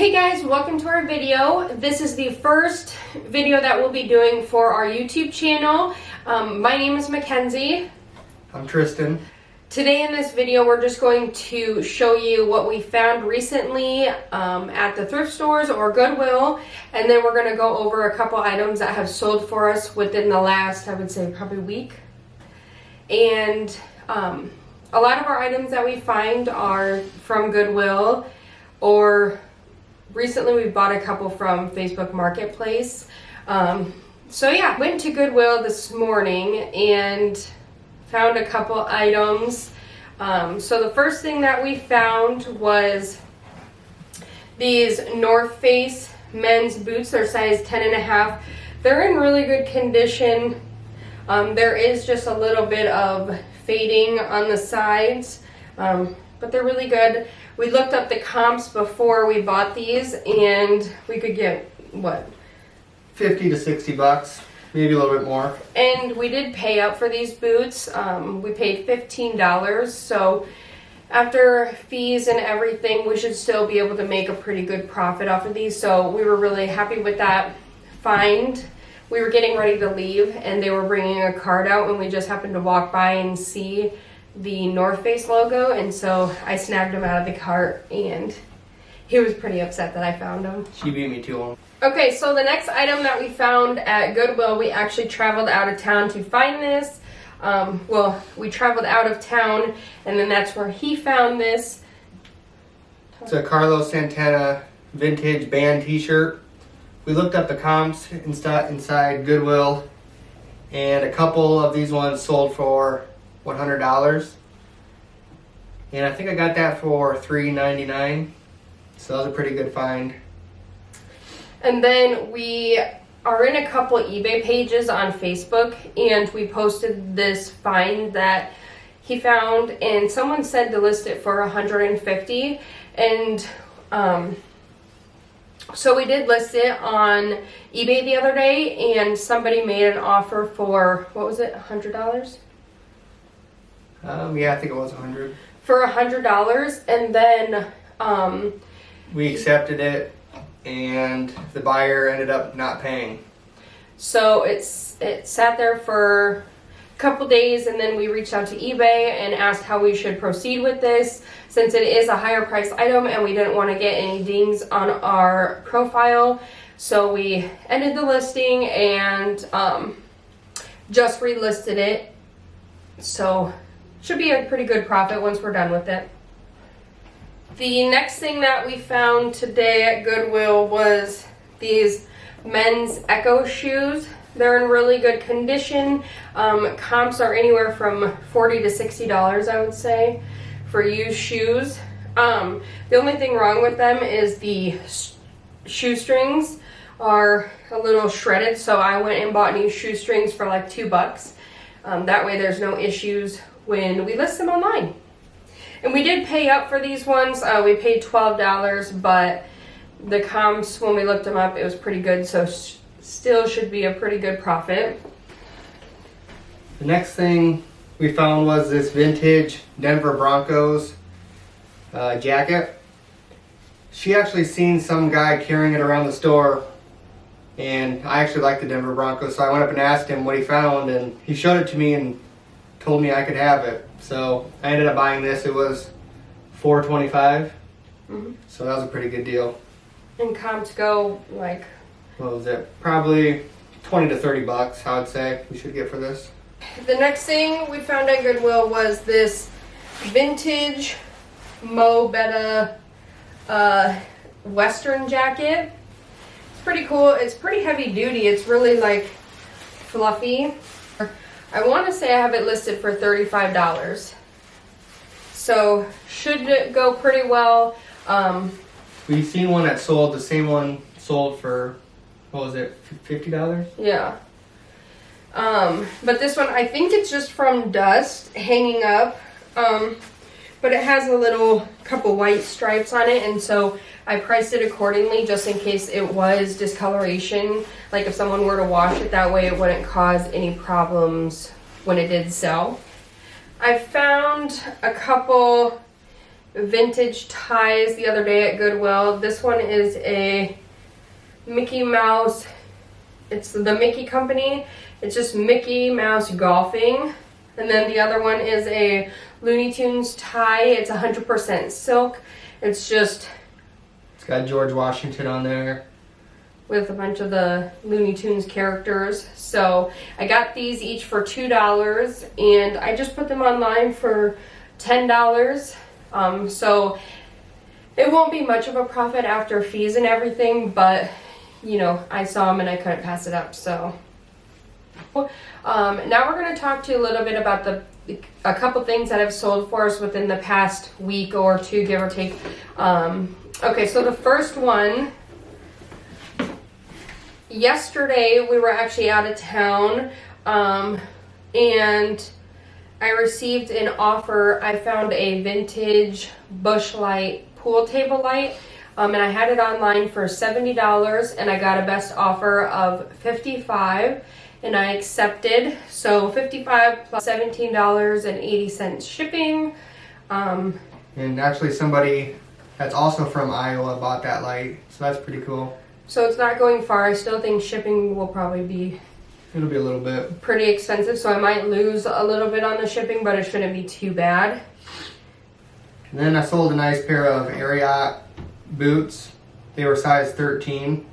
Hey guys, welcome to our video. This is the first video that we'll be doing for our YouTube channel. My name is Mackenzie. I'm Tristan. Today in this video we're just going to show you what we found recently at the thrift stores or Goodwill, and then we're going to go over a couple items that have sold for us within the last, I would say, probably week. And a lot of our items that we find are from Goodwill, or recently we bought a couple from Facebook Marketplace. So yeah, went to Goodwill this morning and found a couple items. So the first thing that we found was these North Face men's boots. They're size 10.5. They're in really good condition. There is just a little bit of fading on the sides, but they're really good. We looked up the comps before we bought these, and we could get, what? 50 to 60 bucks, maybe a little bit more. And we did pay up for these boots. We paid $15, so after fees and everything, we should still be able to make a pretty good profit off of these. So we were really happy with that find. We were getting ready to leave, and they were bringing a cart out, and we just happened to walk by and see the North Face logo, and so I snagged him out of the cart, and he was pretty upset that I found him. She beat me to him. Okay, so the next item that we found at Goodwill, we actually traveled out of town to find this. Well, we traveled out of town, and then that's where he found this. It's a Carlos Santana vintage band t-shirt. We looked up the comps inside Goodwill, and a couple of these ones sold for $100, and I think I got that for $3.99, so that was a pretty good find. And then we are in a couple eBay pages on Facebook, and we posted this find that he found, and someone said to list it for $150, and so we did list it on eBay the other day, and somebody made an offer for, what was it, $100? Yeah, I think it was 100. For $100, and then we accepted it, and the buyer ended up not paying. So it sat there for a couple days, and then we reached out to eBay and asked how we should proceed with this, since it is a higher price item and we didn't want to get any dings on our profile. So we ended the listing and just relisted it. So should be a pretty good profit once we're done with it. The next thing that we found today at Goodwill was these men's Echo shoes. They're in really good condition. Comps are anywhere from $40 to $60, I would say, for used shoes. The only thing wrong with them is the shoestrings are a little shredded, so I went and bought new shoestrings for like $2. That way there's no issues when we list them online. And we did pay up for these ones. We paid $12, but the comps, when we looked them up, it was pretty good, so still should be a pretty good profit. The next thing we found was this vintage Denver Broncos jacket. She actually seen some guy carrying it around the store, and I actually like the Denver Broncos, so I went up and asked him what he found, and he showed it to me and told me I could have it. So I ended up buying this. It was $4.25, so that was a pretty good deal. And comps go like, what was it? Probably 20 to 30 bucks, I would say we should get for this. The next thing we found at Goodwill was this vintage Mo Betta Western jacket. It's pretty cool. It's pretty heavy duty. It's really like fluffy. I want to say I have it listed for $35. So should go pretty well. We've seen one that sold, the same one sold for, what was it, $50? Yeah. But this one, I think it's just from dust hanging up. But it has a little couple white stripes on it, and so I priced it accordingly just in case it was discoloration. Like if someone were to wash it, that way it wouldn't cause any problems when it did sell. I found a couple vintage ties the other day at Goodwill. This one is a Mickey Mouse. It's the Mickey Company. It's just Mickey Mouse golfing. And then the other one is a Looney Tunes tie. It's 100% silk. It's got George Washington on there with a bunch of the Looney Tunes characters. So I got these each for $2, and I just put them online for $10. So it won't be much of a profit after fees and everything, but you know, I saw them and I couldn't pass it up. So now we're going to talk to you a little bit about a couple things that have sold for us within the past week or two, give or take. Okay, so the first one, yesterday we were actually out of town, and I received an offer. I found a vintage Busch Light pool table light, and I had it online for $70, and I got a best offer of $55, and I accepted. So $55 plus $17.80 shipping. and actually somebody that's also from Iowa bought that light, so that's pretty cool. So it's not going far. I still think shipping will probably be It'll be a little bit pretty expensive, so I might lose a little bit on the shipping, but it shouldn't be too bad. And then I sold a nice pair of Ariat boots. They were size 13,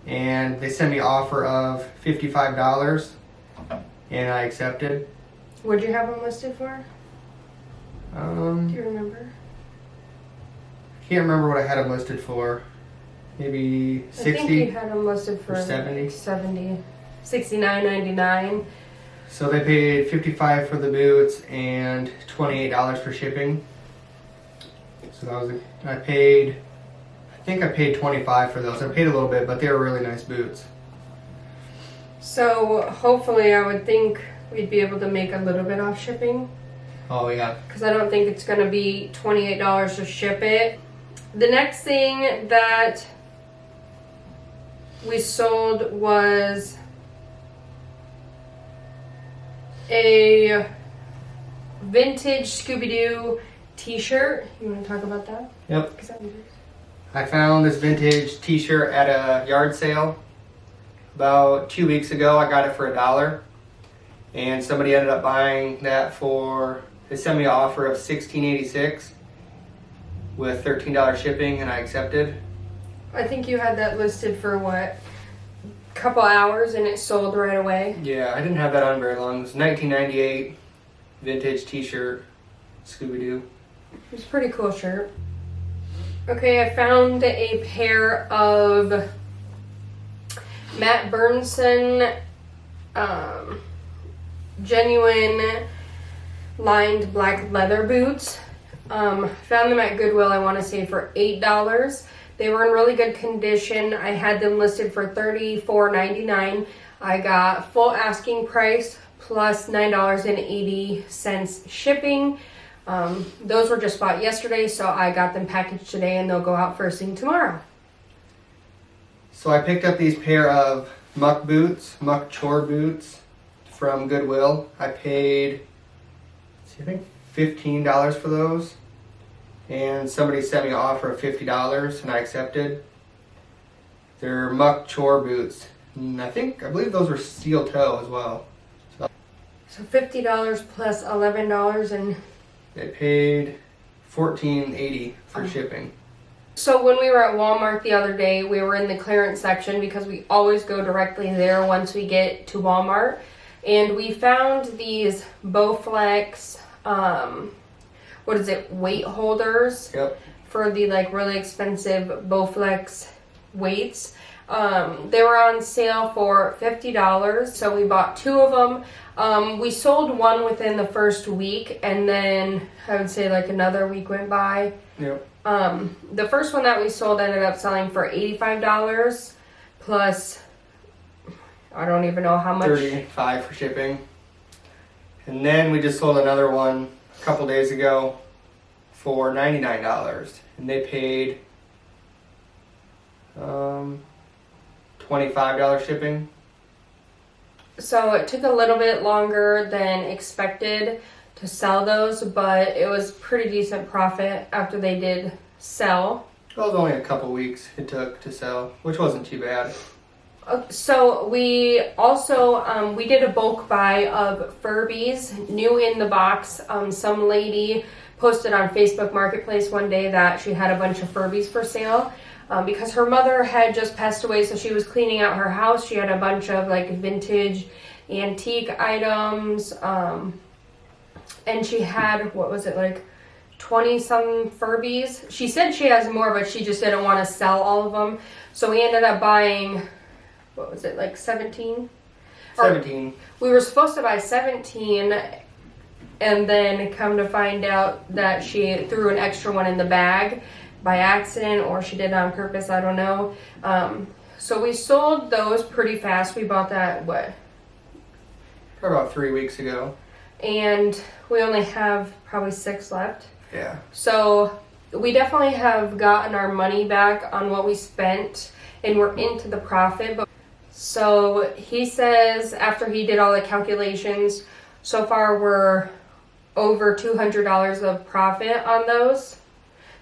and they sent me an offer of $55, and I accepted. What'd you have them listed for? Do you remember? I can't remember what I had them listed for. Maybe 60. I think you had them listed for or 70. 70, $69.99. So they paid $55 for the boots and $28 for shipping. So that was I think I paid $25 for those. I paid a little bit, but they were really nice boots. So hopefully, I would think we'd be able to make a little bit off shipping, Oh yeah. because I don't think it's going to be $28 to ship it. The next thing that we sold was a vintage Scooby-Doo t-shirt. You want to talk about that? Yep. 'Cause that was- I found this vintage t-shirt at a yard sale about 2 weeks ago. I got it for $1, and somebody ended up buying that for, they sent me an offer of $16.86 with $13 shipping, and I accepted. I think you had that listed for what? Couple hours and it sold right away. Yeah, I didn't have that on very long. It was 1998 vintage t-shirt, Scooby-Doo. It's a pretty cool shirt. Okay, I found a pair of Matt Burnson genuine lined black leather boots. Found them at Goodwill, I want to say for $8. They were in really good condition. I had them listed for $34.99. I got full asking price plus $9.80 shipping. Those were just bought yesterday, so I got them packaged today, and they'll go out first thing tomorrow. So I picked up these pair of muck chore boots from Goodwill. I paid, I think, $15 for those. And somebody sent me an offer of $50, and I accepted. They're muck chore boots. And I believe those were steel toe as well. So $50 plus $11, and They paid $14.80 for shipping. so when we were at Walmart the other day, we were in the clearance section because we always go directly there once we get to Walmart, and we found these Bowflex, weight holders. Yep. For the really expensive Bowflex weights. They were on sale for $50, so we bought 2 of them. We sold one within the first week, and then I would say another week went by. Yep. The first one that we sold ended up selling for $85 plus I don't even know how much. $35 for shipping. And then we just sold another one a couple days ago for $99, and they paid $25 shipping. So it took a little bit longer than expected to sell those, but it was pretty decent profit after they did sell. It was only a couple weeks it took to sell, which wasn't too bad. So we also, we did a bulk buy of Furbies, new in the box. Some lady posted on Facebook Marketplace one day that she had a bunch of Furbies for sale. Because her mother had just passed away, so she was cleaning out her house. She had a bunch of like vintage antique items, and she had, what was it, like 20 some Furbies. She said she has more, but she just didn't want to sell all of them. So we ended up buying, what was it, like 17? 17. We were supposed to buy 17, and then come to find out that she threw an extra one in the bag by accident, or she did it on purpose, I don't know. So we sold those pretty fast. We bought that, what? About 3 weeks ago. And we only have probably 6 left. Yeah. So we definitely have gotten our money back on what we spent, and we're into the profit. But so he says after he did all the calculations, so far we're over $200 of profit on those.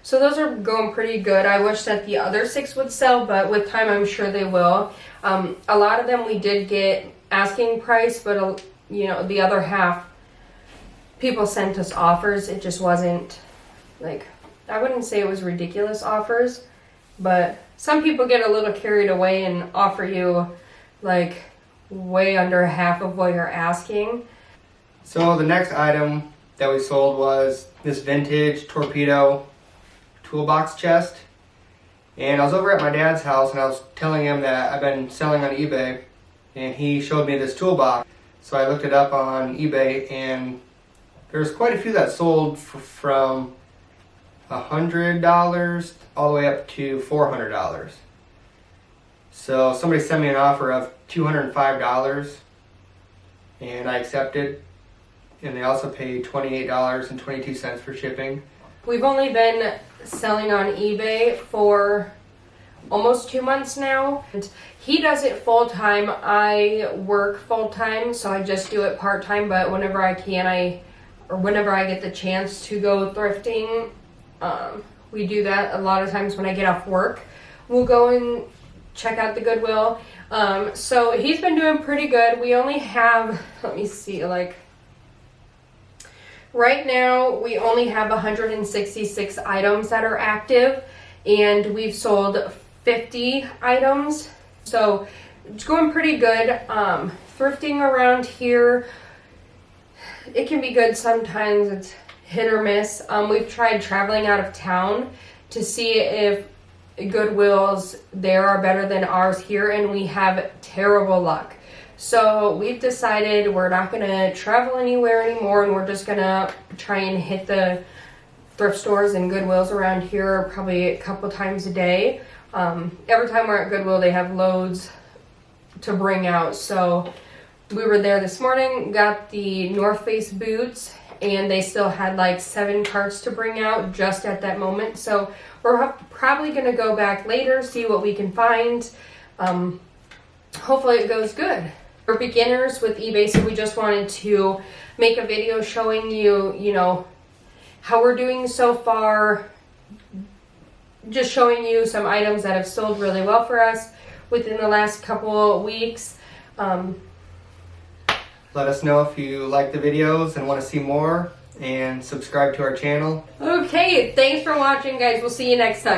So those are going pretty good. I wish that the other 6 would sell, but with time I'm sure they will. A lot of them we did get asking price, but you know, the other half, people sent us offers. It just wasn't, like, I wouldn't say it was ridiculous offers, but some people get a little carried away and offer you like way under half of what you're asking. So the next item that we sold was this vintage torpedo toolbox chest. And I was over at my dad's house and I was telling him that I've been selling on eBay, and he showed me this toolbox. So I looked it up on eBay, and there's quite a few that sold from $100 all the way up to $400. So somebody sent me an offer of $205, and I accepted. And they also paid $28.22 for shipping. We've only been selling on eBay for almost 2 months now. And he does it full time. I work full time, so I just do it part time. But whenever I can, or whenever I get the chance to go thrifting, we do that. A lot of times when I get off work, we'll go and check out the Goodwill. So he's been doing pretty good. We only have, let me see, like, right now we only have 166 items that are active, and we've sold 50 items. So it's going pretty good. Thrifting around here, it can be good sometimes. It's hit or miss. We've tried traveling out of town to see if Goodwills there are better than ours here, and we have terrible luck. So we've decided we're not going to travel anywhere anymore, and we're just going to try and hit the thrift stores and Goodwills around here probably a couple times a day. Every time we're at Goodwill, they have loads to bring out. So we were there this morning, got the North Face boots, and they still had like 7 carts to bring out just at that moment. So we're probably going to go back later, see what we can find. Hopefully it goes good. We're beginners with eBay, so we just wanted to make a video showing you, you know, how we're doing so far. Just showing you some items that have sold really well for us within the last couple weeks. Let us know if you like the videos and want to see more, and subscribe to our channel. Okay, thanks for watching, guys. We'll see you next time.